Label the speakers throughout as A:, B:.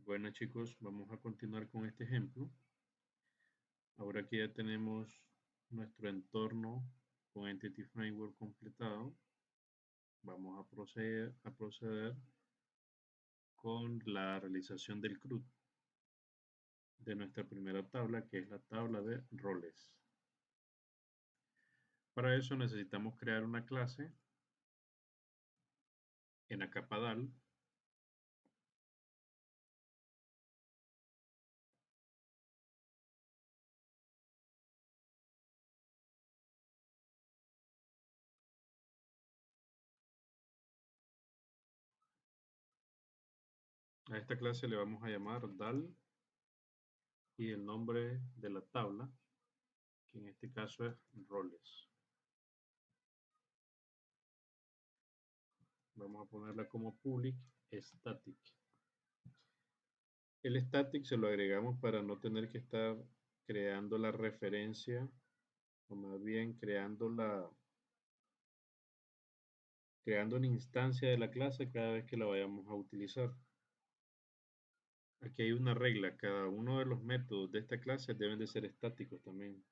A: Bueno chicos, vamos a continuar con este ejemplo. Ahora que ya tenemos nuestro entorno con Entity Framework completado, vamos a proceder con la realización del CRUD de nuestra primera tabla, que es la tabla de roles. Para eso necesitamos crear una clase en la capa DAL. A esta clase le vamos a llamar DAL y el nombre de la tabla, que en este caso es roles. Vamos a ponerla como public static. El static se lo agregamos para no tener que estar creando la referencia, o más bien creando una instancia de la clase cada vez que la vayamos a utilizar. Aquí hay una regla, cada uno de los métodos de esta clase deben de ser estáticos también.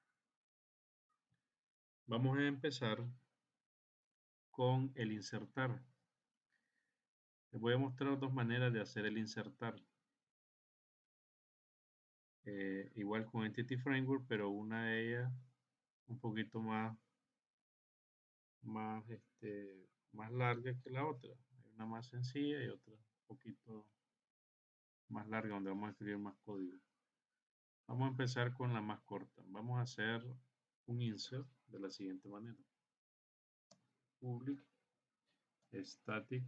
A: Vamos a empezar con el insertar. Les voy a mostrar dos maneras de hacer el insertar. Igual con Entity Framework, pero una de ellas un poquito más larga que la otra. Hay una más sencilla y otra un poquito más larga donde vamos a escribir más código. Vamos a empezar con la más corta. Vamos a hacer un insert de la siguiente manera. Public static.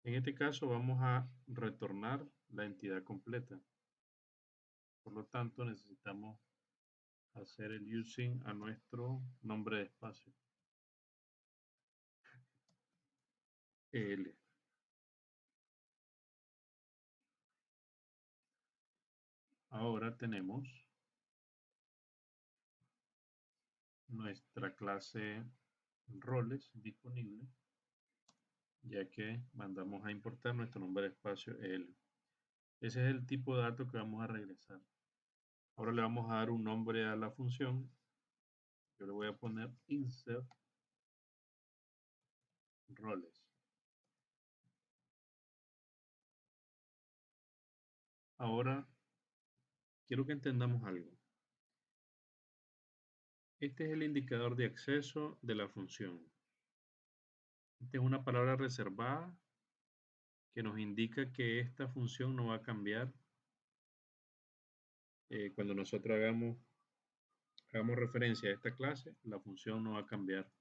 A: En este caso vamos a retornar la entidad completa. Por lo tanto necesitamos hacer el using a nuestro nombre de espacio. EL. Ahora tenemos nuestra clase roles disponible, ya que mandamos a importar nuestro nombre de espacio EL. Ese es el tipo de datos que vamos a regresar. Ahora le vamos a dar un nombre a la función. Yo le voy a poner insert roles. Ahora quiero que entendamos algo. Este es el indicador de acceso de la función. Esta es una palabra reservada que nos indica que esta función no va a cambiar cuando nosotros hagamos referencia a esta clase. La función no va a cambiar.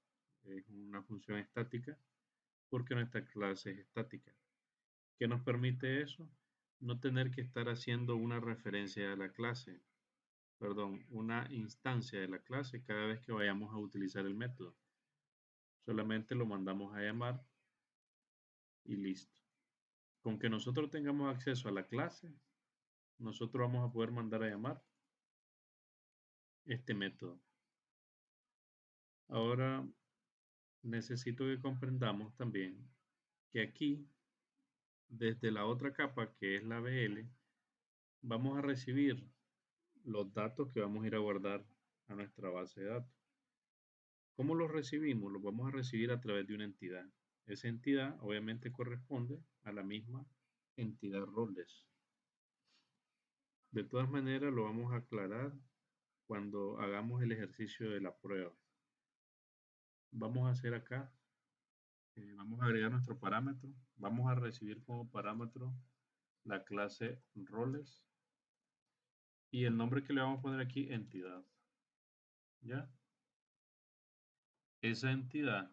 A: Es una función estática porque nuestra clase es estática. ¿Qué nos permite eso? No tener que estar haciendo una referencia a la clase, perdón, una instancia de la clase cada vez que vayamos a utilizar el método. Solamente lo mandamos a llamar y listo. Con que nosotros tengamos acceso a la clase, nosotros vamos a poder mandar a llamar este método. Ahora necesito que comprendamos también que aquí, desde la otra capa que es la BL, vamos a recibir los datos que vamos a ir a guardar a nuestra base de datos. ¿Cómo los recibimos? Los vamos a recibir a través de una entidad. Esa entidad obviamente corresponde a la misma entidad roles. De todas maneras lo vamos a aclarar cuando hagamos el ejercicio de la prueba. Vamos a hacer acá, vamos a agregar nuestro parámetro. Vamos a recibir como parámetro la clase roles y el nombre que le vamos a poner aquí, entidad. ¿Ya? Esa entidad,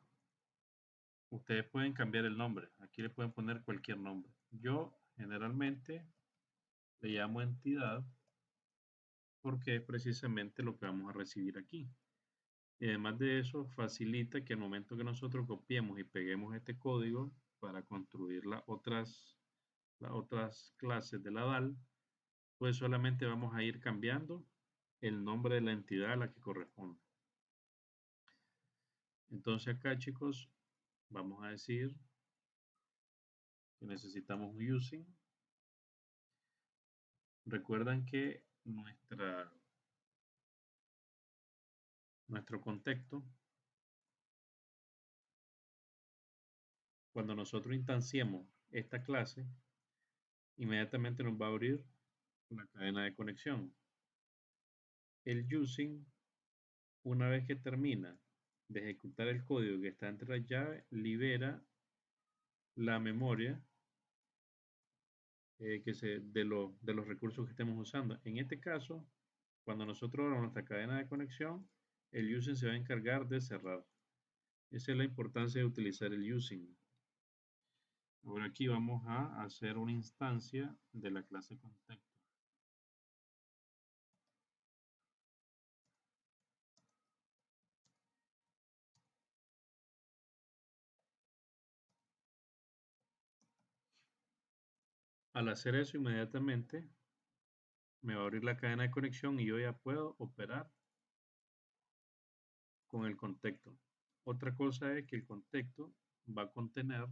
A: ustedes pueden cambiar el nombre. Aquí le pueden poner cualquier nombre. Yo generalmente le llamo entidad porque es precisamente lo que vamos a recibir aquí. Y además de eso, facilita que al momento que nosotros copiemos y peguemos este código para construir las otras clases de la DAL, pues solamente vamos a ir cambiando el nombre de la entidad a la que corresponde. Entonces acá, chicos, vamos a decir que necesitamos un using Recuerdan que nuestro contexto, cuando nosotros instanciemos esta clase, inmediatamente nos va a abrir la cadena de conexión. El using, una vez que termina de ejecutar el código que está entre las llaves, libera la memoria de los recursos que estemos usando. En este caso, cuando nosotros abramos nuestra cadena de conexión, el using se va a encargar de cerrar. Esa es la importancia de utilizar el using. Ahora aquí vamos a hacer una instancia de la clase contexto. Al hacer eso, inmediatamente me va a abrir la cadena de conexión y yo ya puedo operar con el contexto. Otra cosa es que el contexto va a contener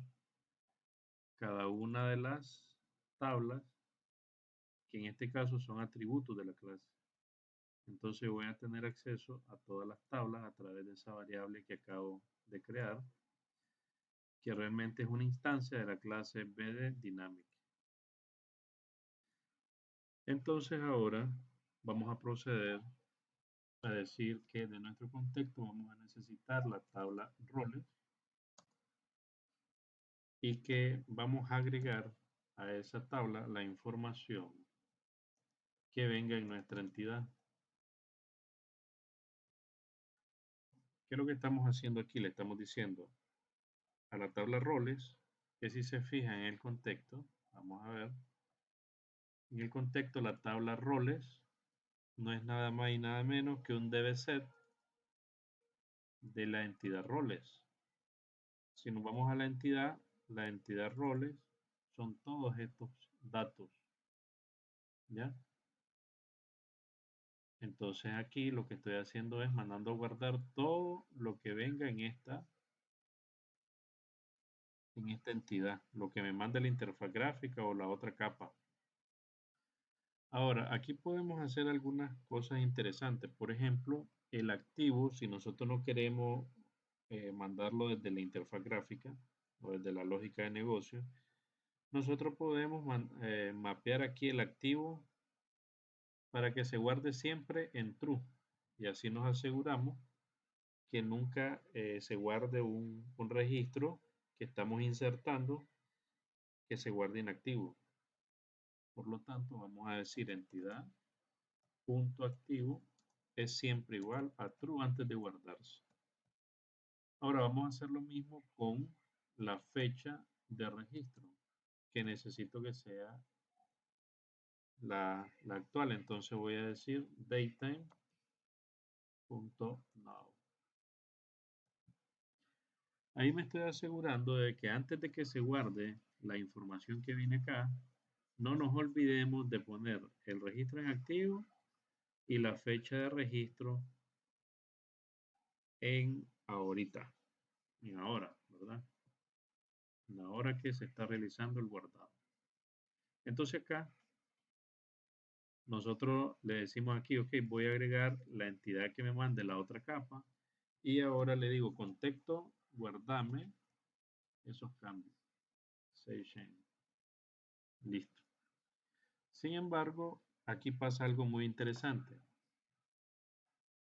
A: cada una de las tablas, que en este caso son atributos de la clase. Entonces voy a tener acceso a todas las tablas a través de esa variable que acabo de crear, que realmente es una instancia de la clase BDDynamic. Entonces ahora vamos a proceder a decir que de nuestro contexto vamos a necesitar la tabla roles y que vamos a agregar a esa tabla la información que venga en nuestra entidad. ¿Qué es lo que estamos haciendo aquí? Le estamos diciendo a la tabla roles que si se fija en el contexto, vamos a ver, en el contexto la tabla roles no es nada más y nada menos que un dbset de la entidad roles. Si nos vamos a la entidad roles son todos estos datos, ¿ya? Entonces aquí lo que estoy haciendo es mandando a guardar todo lo que venga en esta entidad, lo que me manda la interfaz gráfica o la otra capa. Ahora, aquí podemos hacer algunas cosas interesantes. Por ejemplo, el activo, si nosotros no queremos mandarlo desde la interfaz gráfica o desde la lógica de negocio, nosotros podemos mapear aquí el activo para que se guarde siempre en true. Y así nos aseguramos que nunca se guarde un registro que estamos insertando que se guarde inactivo. Por lo tanto, vamos a decir entidad.activo es siempre igual a true antes de guardarse. Ahora vamos a hacer lo mismo con la fecha de registro, que necesito que sea la actual. Entonces voy a decir datetime.now. Ahí me estoy asegurando de que antes de que se guarde la información que viene acá, no nos olvidemos de poner el registro en activo y la fecha de registro en ahorita, en ahora, ¿verdad? En la hora que se está realizando el guardado. Entonces acá nosotros le decimos aquí, ok, voy a agregar la entidad que me mande la otra capa y ahora le digo contexto, guardame esos cambios. Save change. Listo. Sin embargo, aquí pasa algo muy interesante.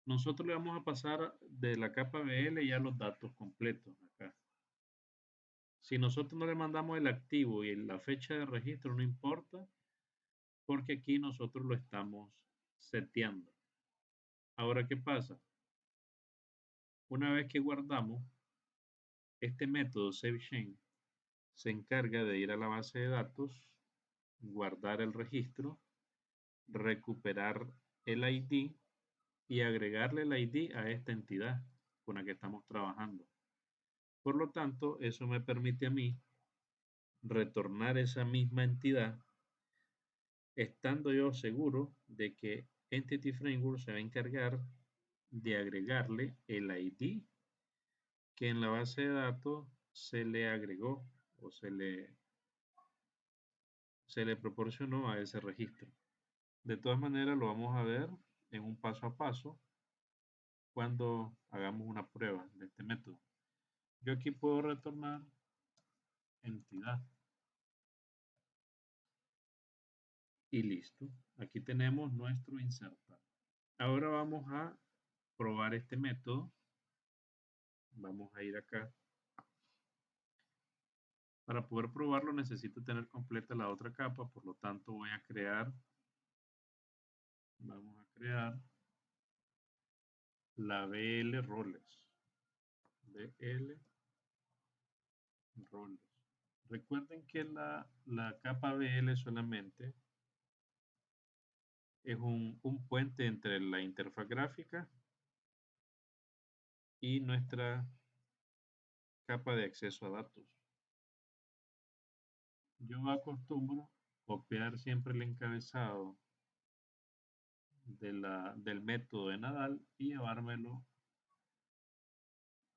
A: Nosotros le vamos a pasar de la capa BL ya los datos completos acá. Si nosotros no le mandamos el activo y la fecha de registro, no importa, porque aquí nosotros lo estamos seteando. Ahora, ¿qué pasa? Una vez que guardamos, este método SaveChain se encarga de ir a la base de datos, guardar el registro, recuperar el ID y agregarle el ID a esta entidad con la que estamos trabajando. Por lo tanto, eso me permite a mí retornar esa misma entidad estando yo seguro de que Entity Framework se va a encargar de agregarle el ID que en la base de datos se le agregó o se le proporcionó a ese registro. De todas maneras, lo vamos a ver en un paso a paso cuando hagamos una prueba de este método. Yo aquí puedo retornar entidad y listo. Aquí tenemos nuestro insertar. Ahora vamos a probar este método. Vamos a ir acá. Para poder probarlo necesito tener completa la otra capa, por lo tanto voy a crear, vamos a crear la BL roles. BL roles. Recuerden que la capa BL solamente es un puente entre la interfaz gráfica y nuestra capa de acceso a datos. Yo acostumbro copiar siempre el encabezado del método de Nadal y llevármelo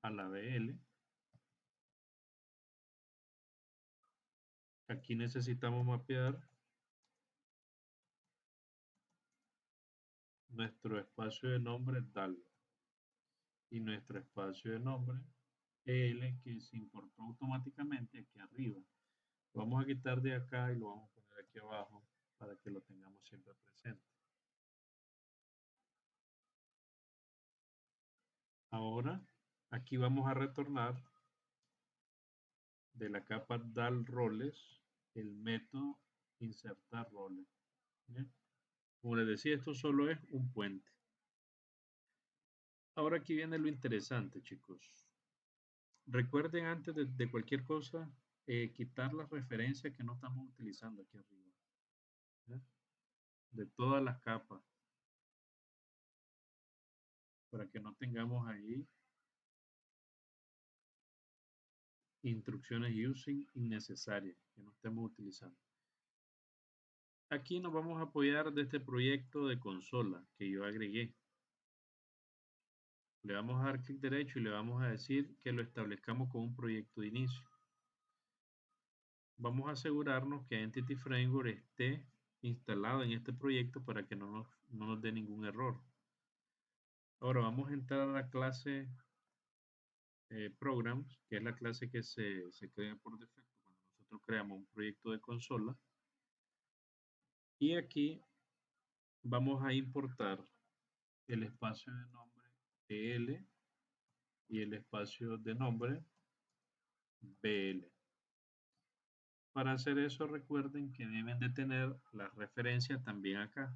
A: a la BL. Aquí necesitamos mapear nuestro espacio de nombre DAL y nuestro espacio de nombre EL que se importó automáticamente aquí arriba. Lo vamos a quitar de acá y lo vamos a poner aquí abajo para que lo tengamos siempre presente. Ahora aquí vamos a retornar de la capa DAL roles el método insertar roles. ¿Bien? Como les decía, esto solo es un puente. Ahora aquí viene lo interesante, chicos. Recuerden antes de cualquier cosa, quitar las referencias que no estamos utilizando aquí arriba. ¿Ya? De todas las capas. Para que no tengamos ahí instrucciones using innecesarias que no estemos utilizando. Aquí nos vamos a apoyar de este proyecto de consola que yo agregué. Le vamos a dar clic derecho y le vamos a decir que lo establezcamos como un proyecto de inicio. Vamos a asegurarnos que Entity Framework esté instalado en este proyecto para que no nos dé ningún error. Ahora vamos a entrar a la clase Programs, que es la clase que se crea por defecto cuando nosotros creamos un proyecto de consola. Y aquí vamos a importar el espacio de nombre EL y el espacio de nombre BL. Para hacer eso recuerden que deben de tener la referencia también acá.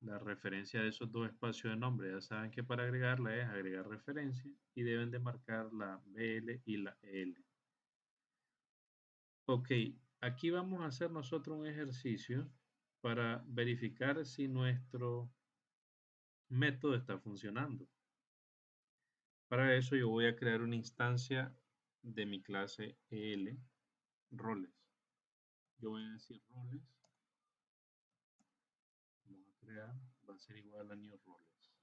A: La referencia de esos dos espacios de nombre. Ya saben que para agregarla es agregar referencia y deben de marcar la BL y la EL. Ok, aquí vamos a hacer nosotros un ejercicio para verificar si nuestro método está funcionando. Para eso yo voy a crear una instancia de mi clase EL roles. Yo voy a decir roles. Vamos a crear, va a ser igual a new roles.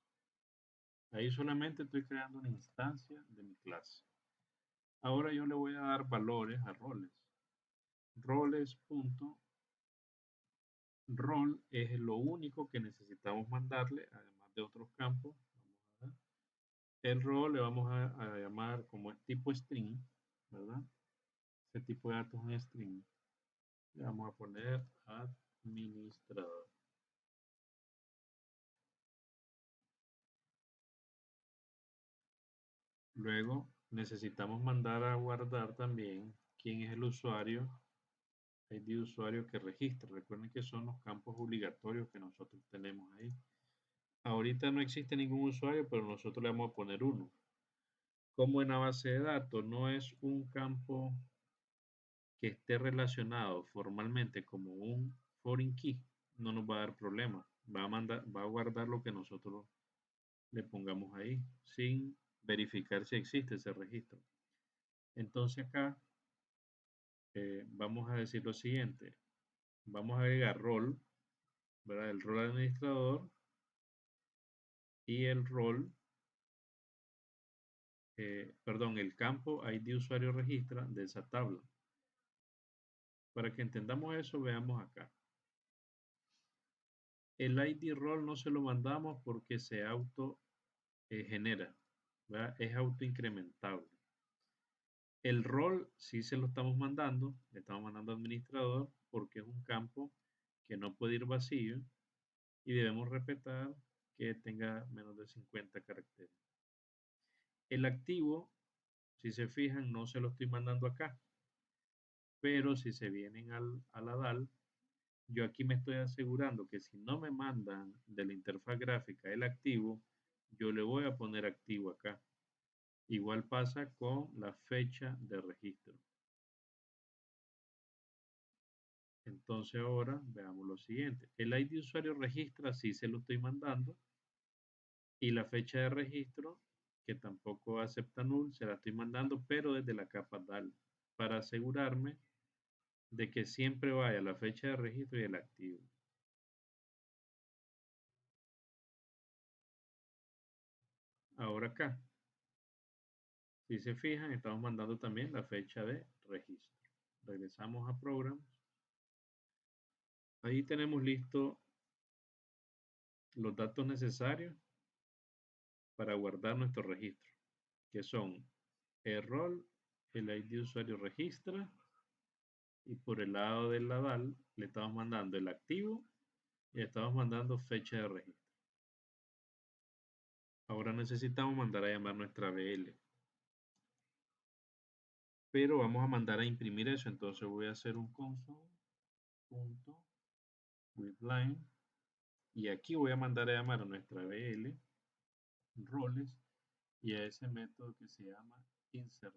A: Ahí solamente estoy creando una instancia de mi clase. Ahora yo le voy a dar valores a roles. Roles.rol es lo único que necesitamos mandarle, además de otros campos. Vamos a ver. El rol le vamos a llamar como tipo string, ¿verdad? Ese tipo de datos es string. Le vamos a poner administrador. Luego necesitamos mandar a guardar también quién es el usuario, ID de usuario que registra. Recuerden que son los campos obligatorios que nosotros tenemos ahí. Ahorita no existe ningún usuario, pero nosotros le vamos a poner uno. Como en la base de datos no es un campo que esté relacionado formalmente como un foreign key, no nos va a dar problema. Va a guardar lo que nosotros le pongamos ahí, sin verificar si existe ese registro. Entonces acá vamos a decir lo siguiente. Vamos a agregar rol, ¿verdad? El rol administrador y el rol, perdón, el campo ID usuario registra de esa tabla. Para que entendamos eso, veamos acá. El ID role no se lo mandamos porque se auto genera, ¿verdad? Es auto incrementable. El rol sí se lo estamos mandando, le estamos mandando administrador porque es un campo que no puede ir vacío y debemos respetar que tenga menos de 50 caracteres. El activo, si se fijan, no se lo estoy mandando acá, pero si se vienen a la DAL, yo aquí me estoy asegurando que si no me mandan de la interfaz gráfica el activo, yo le voy a poner activo acá. Igual pasa con la fecha de registro. Entonces ahora veamos lo siguiente. El ID de usuario registra, sí se lo estoy mandando. Y la fecha de registro, que tampoco acepta null, se la estoy mandando, pero desde la capa DAL, para asegurarme de que siempre vaya la fecha de registro y el activo. Ahora acá, si se fijan, estamos mandando también la fecha de registro. Regresamos a Programs. Ahí tenemos listo los datos necesarios para guardar nuestro registro, que son el rol, el ID de usuario registra, y por el lado del DAL le estamos mandando el activo y le estamos mandando fecha de registro. Ahora necesitamos mandar a llamar nuestra BL. Pero vamos a mandar a imprimir eso, entonces voy a hacer un console.readline y aquí voy a mandar a llamar a nuestra BL roles y a ese método que se llama insert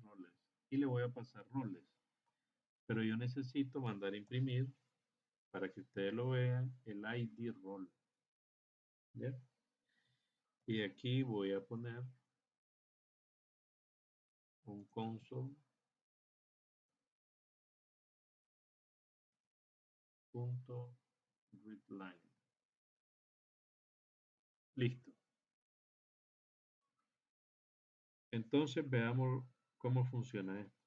A: roles y le voy a pasar roles. Pero yo necesito mandar a imprimir para que ustedes lo vean el ID role. ¿Ya? Y aquí voy a poner un console.readline. Listo. Entonces veamos cómo funciona esto.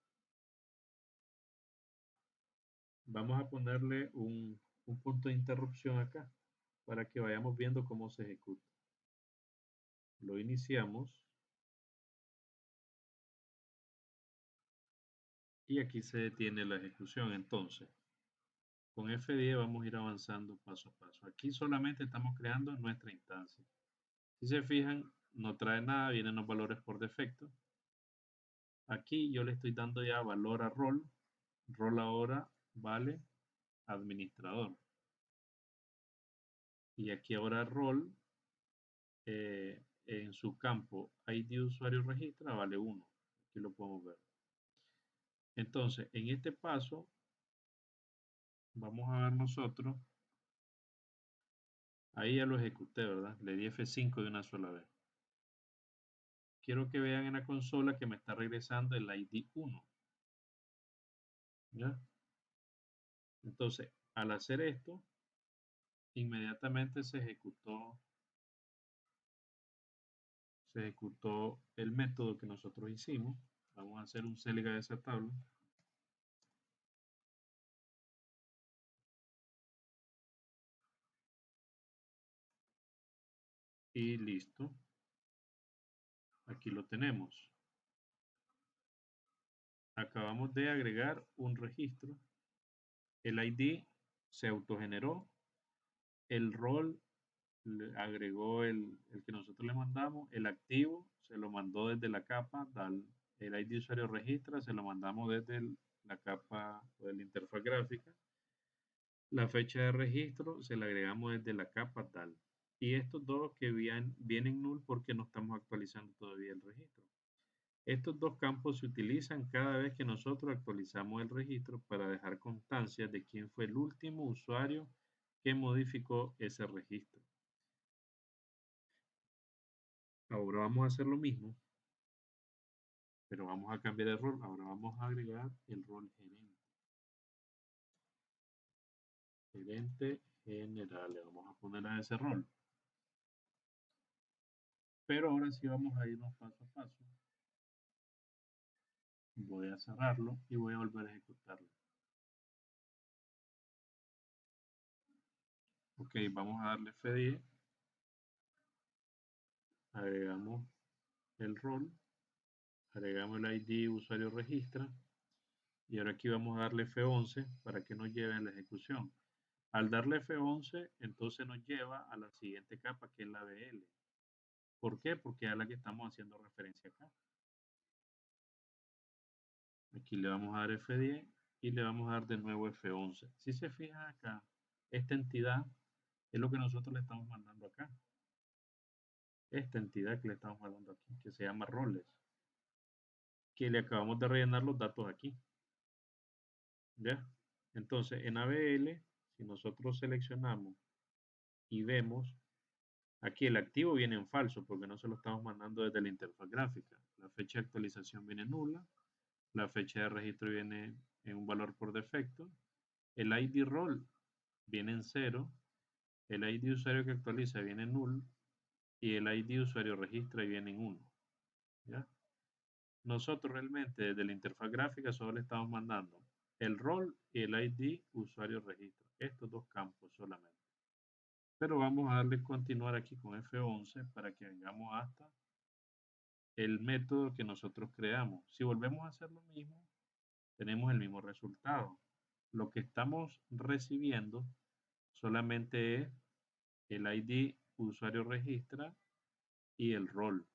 A: Vamos a ponerle un punto de interrupción acá para que vayamos viendo cómo se ejecuta. Lo iniciamos y aquí se detiene la ejecución. Entonces, con F10 vamos a ir avanzando paso a paso. Aquí solamente estamos creando nuestra instancia. Si se fijan, no trae nada, vienen los valores por defecto. Aquí yo le estoy dando ya valor a rol. Rol ahora vale administrador. Y aquí ahora rol en su campo ID usuario registra vale 1. Aquí lo podemos ver. Entonces, en este paso, vamos a ver nosotros. Ahí ya lo ejecuté, ¿verdad? Le di F5 de una sola vez. Quiero que vean en la consola que me está regresando el ID 1. ¿Ya? Entonces, al hacer esto, inmediatamente se ejecutó el método que nosotros hicimos. Vamos a hacer un CELGA de esa tabla. Y listo. Aquí lo tenemos. Acabamos de agregar un registro. El ID se autogeneró. El rol le agregó el que nosotros le mandamos. El activo se lo mandó desde la capa. El ID usuario registra, se lo mandamos desde la capa o de la interfaz gráfica. La fecha de registro se la agregamos desde la capa tal. Y estos dos que vienen null porque no estamos actualizando todavía el registro. Estos dos campos se utilizan cada vez que nosotros actualizamos el registro para dejar constancia de quién fue el último usuario que modificó ese registro. Ahora vamos a hacer lo mismo, pero vamos a cambiar el rol. Ahora vamos a agregar el rol gerente. Gerente general. Le vamos a poner a ese rol. Pero ahora sí vamos a irnos paso a paso. Voy a cerrarlo y voy a volver a ejecutarlo. Ok, vamos a darle F10, agregamos el rol, agregamos el ID usuario registra y ahora aquí vamos a darle F11 para que nos lleve a la ejecución. Al darle F11, entonces nos lleva a la siguiente capa que es la BL. ¿Por qué? Porque es a la que estamos haciendo referencia acá. Aquí le vamos a dar F10 y le vamos a dar de nuevo F11. Si se fijan acá, esta entidad es lo que nosotros le estamos mandando acá. Esta entidad que le estamos mandando aquí, que se llama roles, que le acabamos de rellenar los datos aquí. ¿Ya? Entonces, en ABL, si nosotros seleccionamos y vemos, aquí el activo viene en falso porque no se lo estamos mandando desde la interfaz gráfica. La fecha de actualización viene nula, la fecha de registro viene en un valor por defecto, el ID role viene en 0, el ID usuario que actualiza viene en null y el ID usuario registra viene en 1. ¿Ya? Nosotros realmente desde la interfaz gráfica solo le estamos mandando el rol y el ID usuario registro. Estos dos campos solamente. Pero vamos a darle continuar aquí con F11 para que vengamos hasta el método que nosotros creamos. Si volvemos a hacer lo mismo, tenemos el mismo resultado. Lo que estamos recibiendo solamente es el ID usuario registra y el rol.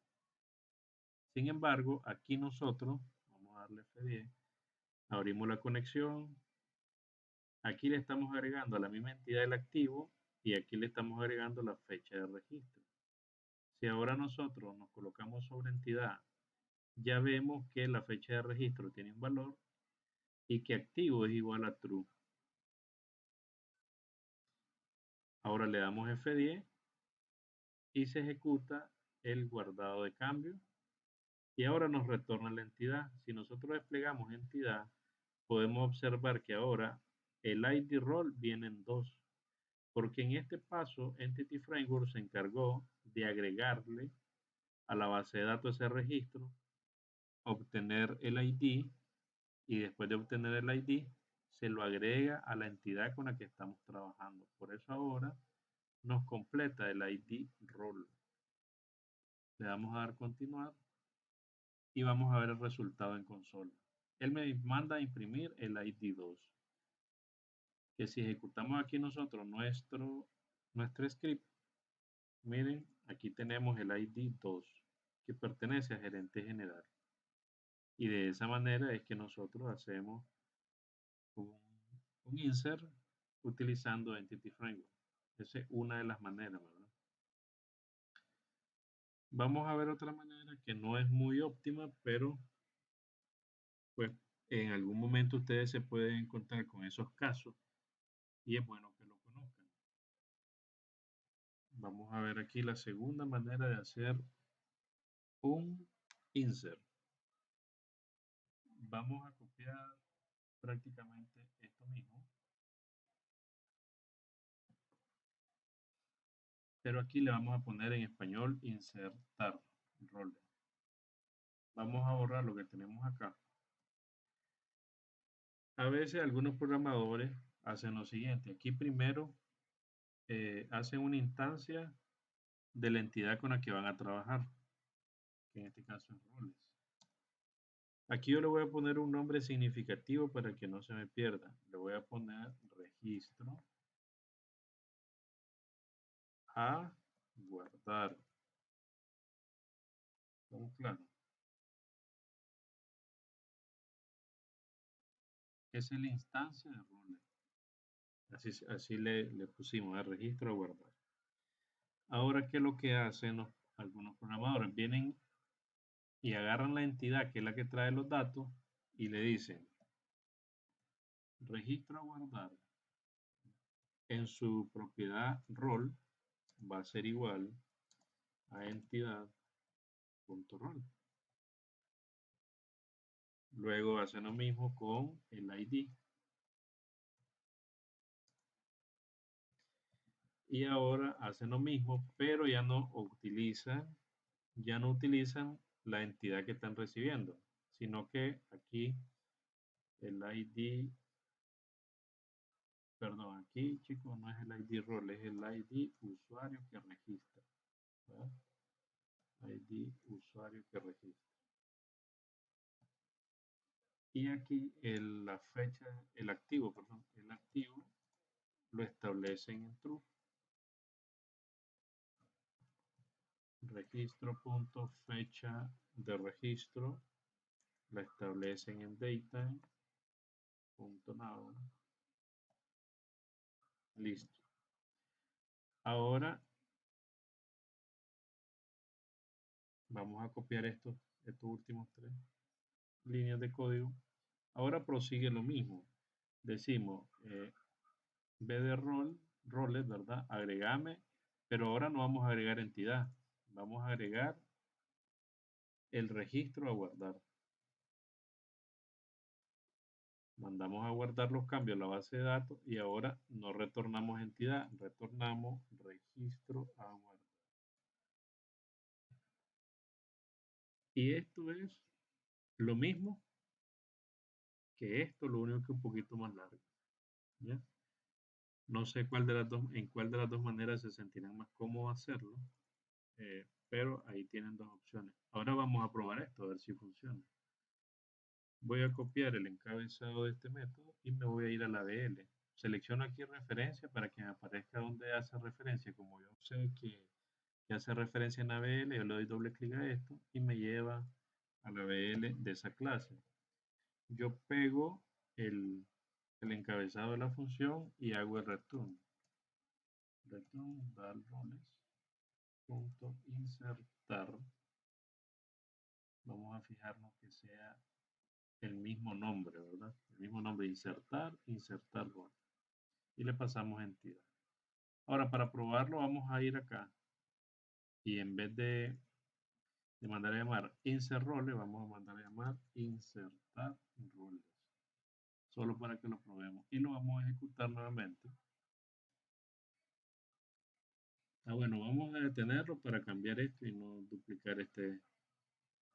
A: Sin embargo, aquí nosotros, vamos a darle F10, abrimos la conexión, aquí le estamos agregando a la misma entidad del activo y aquí le estamos agregando la fecha de registro. Si ahora nosotros nos colocamos sobre entidad, ya vemos que la fecha de registro tiene un valor y que activo es igual a true. Ahora le damos F10 y se ejecuta el guardado de cambio y ahora nos retorna la entidad. Si nosotros desplegamos entidad, podemos observar que ahora el ID role viene en 2, porque en este paso Entity Framework se encargó de agregarle a la base de datos ese registro, obtener el ID y después de obtener el ID se lo agrega a la entidad con la que estamos trabajando. Por eso ahora nos completa el ID role. Le damos a dar continuar y vamos a ver el resultado en consola. Él me manda a imprimir el ID2. Que si ejecutamos aquí nosotros nuestro script, miren, aquí tenemos el ID2 que pertenece a gerente general. Y de esa manera es que nosotros hacemos un insert utilizando Entity Framework. Esa es una de las maneras, ¿verdad? Vamos a ver otra manera que no es muy óptima, pero pues en algún momento ustedes se pueden encontrar con esos casos y es bueno que lo conozcan. Vamos a ver aquí la segunda manera de hacer un insert. Vamos a copiar prácticamente esto mismo, pero aquí le vamos a poner en español insertar roles. Vamos a borrar lo que tenemos acá. A veces algunos programadores hacen lo siguiente. Aquí primero hacen una instancia de la entidad con la que van a trabajar, que en este caso es roles. Aquí yo le voy a poner un nombre significativo para que no se me pierda. Le voy a poner registro a guardar. ¿Estamos claros? Esa es la instancia de roles. Así le pusimos el registro a guardar. Ahora, ¿qué es lo que hacen algunos programadores? Vienen y agarran la entidad que es la que trae los datos y le dicen registro a guardar en su propiedad rol va a ser igual a entidad.rol. Luego hacen lo mismo con el ID. Y ahora hacen lo mismo, pero ya no utilizan la entidad que están recibiendo, sino que aquí el ID, perdón, aquí, chicos, no es el ID rol, es el ID usuario que registra. ¿Verdad? ID usuario que registra. Y aquí la fecha, el activo lo establecen en true. Registro.fecha de registro la establecen en datetime.now. Listo. Ahora vamos a copiar estos últimos tres líneas de código. Ahora prosigue lo mismo. Decimos b de roles, ¿verdad? Agregame, pero ahora no vamos a agregar entidad. Vamos a agregar el registro a guardar. Mandamos a guardar los cambios a la base de datos y ahora no retornamos entidad, retornamos registro a guardar. Y esto es lo mismo que esto, lo único que un poquito más largo. ¿Ya? No sé en cuál de las dos maneras se sentirán más cómodo hacerlo, pero ahí tienen dos opciones. Ahora vamos a probar esto, a ver si funciona. Voy a copiar el encabezado de este método y me voy a ir a la BL. Selecciono aquí referencia para que me aparezca donde hace referencia. Como yo sé que hace referencia en ABL, yo le doy doble clic a esto y me lleva a la BL de esa clase. Yo pego el encabezado de la función y hago el return. Return dar roles punto insertar. Vamos a fijarnos que sea el mismo nombre, ¿verdad? El mismo nombre, insertar rol. Y le pasamos entidad. Ahora, para probarlo, vamos a ir acá. Y en vez de mandar a llamar insert roles, vamos a mandar a llamar insertar roles. Solo para que lo probemos. Y lo vamos a ejecutar nuevamente. Bueno, vamos a detenerlo para cambiar esto y no duplicar este.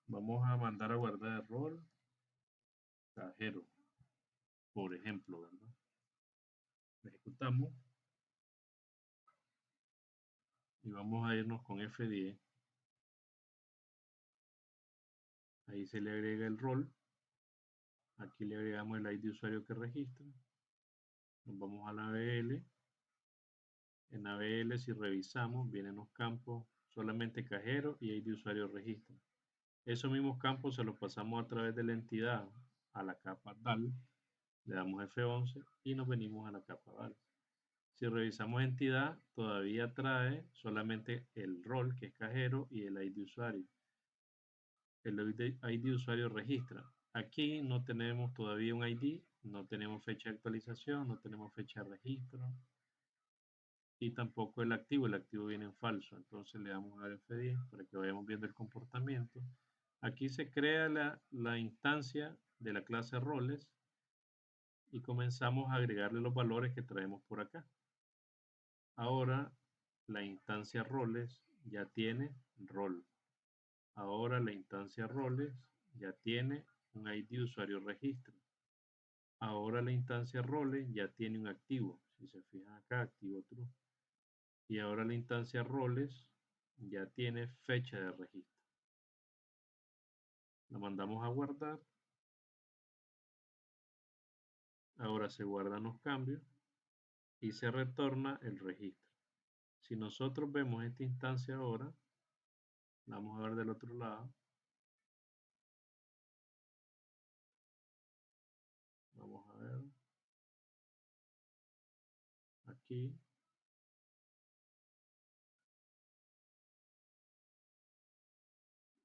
A: Vamos a mandar a guardar el rol cajero, por ejemplo, ¿verdad? Ejecutamos y vamos a irnos con F10. Ahí se le agrega el rol. Aquí le agregamos el ID de usuario que registra. Nos vamos a la ABL. En ABL, si revisamos, vienen los campos solamente cajero y ID de usuario registra. Esos mismos campos se los pasamos a través de la entidad a la capa DAL. Le damos F11 y nos venimos a la capa DAL. Si revisamos entidad, todavía trae solamente el rol, que es cajero, y el ID usuario. El ID usuario registra. Aquí no tenemos todavía un ID, no tenemos fecha de actualización, no tenemos fecha de registro y tampoco el activo viene en falso. Entonces le damos a F10 para que vayamos viendo el comportamiento. Aquí se crea la instancia de la clase roles y comenzamos a agregarle los valores que traemos por acá. Ahora la instancia roles ya tiene rol. Ahora la instancia roles ya tiene un ID usuario registro. Ahora la instancia roles ya tiene un activo. Si se fijan acá, activo true. Y ahora la instancia roles ya tiene fecha de registro. La mandamos a guardar. Ahora se guardan los cambios y se retorna el registro. Si nosotros vemos esta instancia ahora, vamos a ver del otro lado. Vamos a ver. Aquí.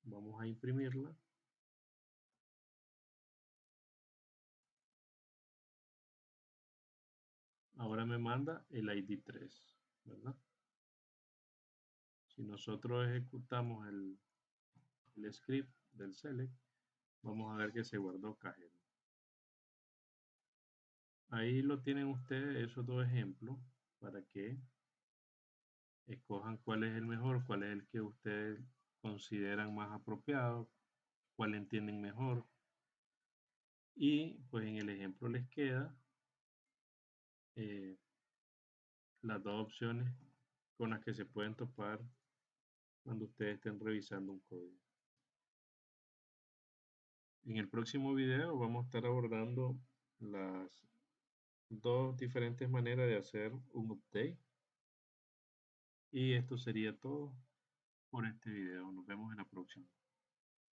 A: Vamos a imprimirla. Ahora me manda el ID 3, ¿verdad? Si nosotros ejecutamos el script del select, vamos a ver que se guardó cajero. Ahí lo tienen ustedes, esos dos ejemplos, para que escojan cuál es el mejor, cuál es el que ustedes consideran más apropiado, cuál entienden mejor. Y pues en el ejemplo les queda las dos opciones con las que se pueden topar cuando ustedes estén revisando un código. En el próximo video vamos a estar abordando las dos diferentes maneras de hacer un update. Y esto sería todo por este video. Nos vemos en la próxima.